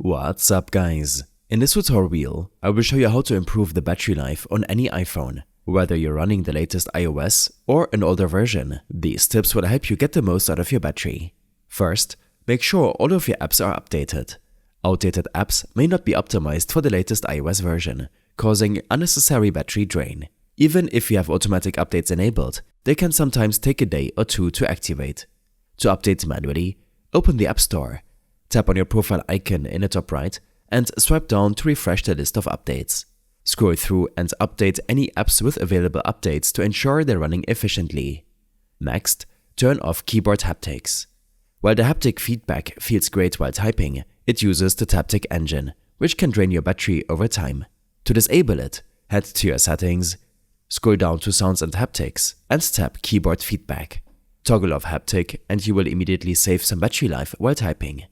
What's up guys? In this tutorial, I will show you how to improve the battery life on any iPhone, whether you're running the latest iOS or an older version. These tips will help you get the most out of your battery. First, make sure all of your apps are updated. Outdated apps may not be optimized for the latest iOS version, causing unnecessary battery drain. Even if you have automatic updates enabled, they can sometimes take a day or two to activate. To update manually, open the App Store. Tap on your profile icon in the top right and swipe down to refresh the list of updates. Scroll through and update any apps with available updates to ensure they're running efficiently. Next, turn off keyboard haptics. While the haptic feedback feels great while typing, it uses the Taptic engine, which can drain your battery over time. To disable it, head to your settings, scroll down to Sounds and Haptics, and tap Keyboard Feedback. Toggle off haptic and you will immediately save some battery life while typing.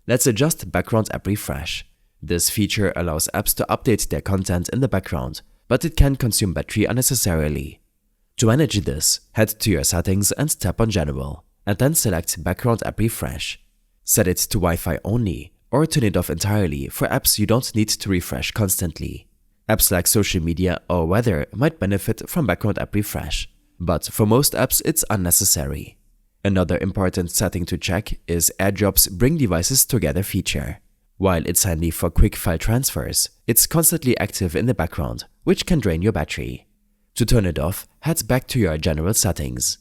Let's adjust background app refresh. This feature allows apps to update their content in the background, but it can consume battery unnecessarily. To manage this, head to your settings and tap on General, and then select Background App Refresh. Set it to Wi-Fi only, or turn it off entirely for apps you don't need to refresh constantly. Apps like social media or weather might benefit from background app refresh, but for most apps it's unnecessary. Another important setting to check is AirDrop's Bring Devices Together feature. While it's handy for quick file transfers, it's constantly active in the background, which can drain your battery. To turn it off, head back to your general settings.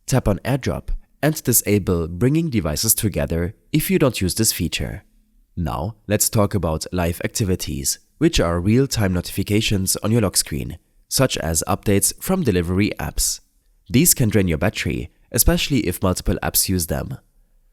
Tap on AirDrop and disable Bringing Devices Together if you don't use this feature. Now, let's talk about live activities, which are real-time notifications on your lock screen, such as updates from delivery apps. These can drain your battery, especially if multiple apps use them.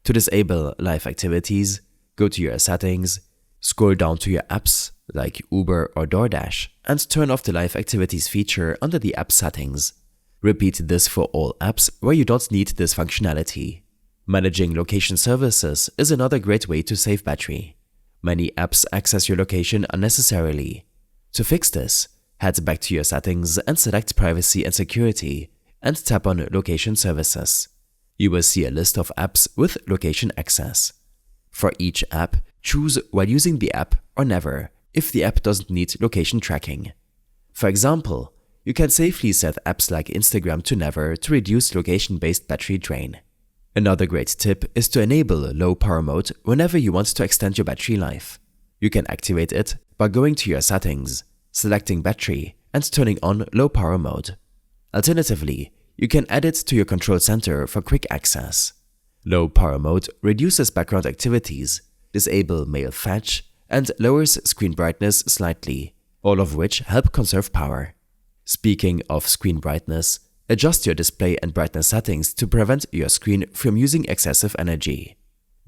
To disable live activities, go to your settings, scroll down to your apps like Uber or DoorDash, and turn off the live activities feature under the app settings. Repeat this for all apps where you don't need this functionality. Managing location services is another great way to save battery. Many apps access your location unnecessarily. To fix this, head back to your settings and select Privacy and Security and tap on Location Services. You will see a list of apps with location access. For each app, choose while using the app or never if the app doesn't need location tracking. For example, you can safely set apps like Instagram to never to reduce location-based battery drain. Another great tip is to enable low power mode whenever you want to extend your battery life. You can activate it by going to your settings, selecting battery, and turning on low power mode. Alternatively, you can add it to your control center for quick access. Low power mode reduces background activities, disable mail fetch, and lowers screen brightness slightly, all of which help conserve power. Speaking of screen brightness, adjust your display and brightness settings to prevent your screen from using excessive energy.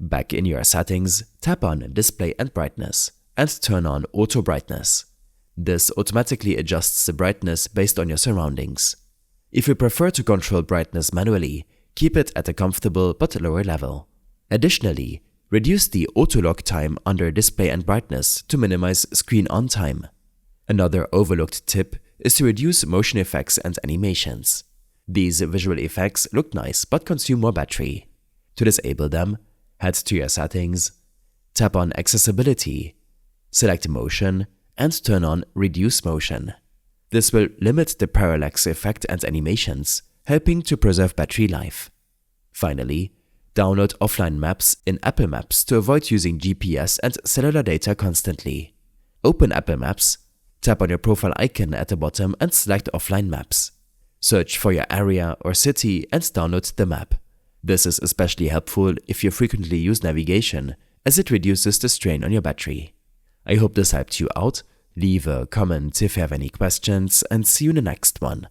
Back in your settings, tap on Display and Brightness and turn on Auto Brightness. This automatically adjusts the brightness based on your surroundings. If you prefer to control brightness manually, keep it at a comfortable but lower level. Additionally, reduce the auto lock time under Display and Brightness to minimize screen on time. Another overlooked tip is to reduce motion effects and animations. These visual effects look nice but consume more battery. To disable them, head to your settings, tap on Accessibility, select Motion, and turn on Reduce Motion. This will limit the parallax effect and animations, helping to preserve battery life. Finally, download offline maps in Apple Maps to avoid using GPS and cellular data constantly. Open Apple Maps, tap on your profile icon at the bottom and select Offline Maps. Search for your area or city and download the map. This is especially helpful if you frequently use navigation, as it reduces the strain on your battery. I hope this helped you out. Leave a comment if you have any questions and see you in the next one.